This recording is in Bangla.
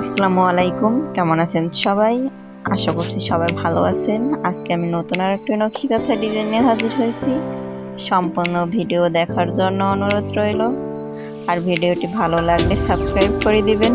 আসসালামু আলাইকুম, কেমন আছেন সবাই? আশা করছি সবাই ভালো আছেন। আজকে আমি নতুন আর একটি নকশি কাঁথা ডিজাইন নিয়ে হাজির হয়েছি। সম্পূর্ণ ভিডিও দেখার জন্য অনুরোধ রইল। আর ভিডিওটি ভালো লাগলে সাবস্ক্রাইব করে দিবেন।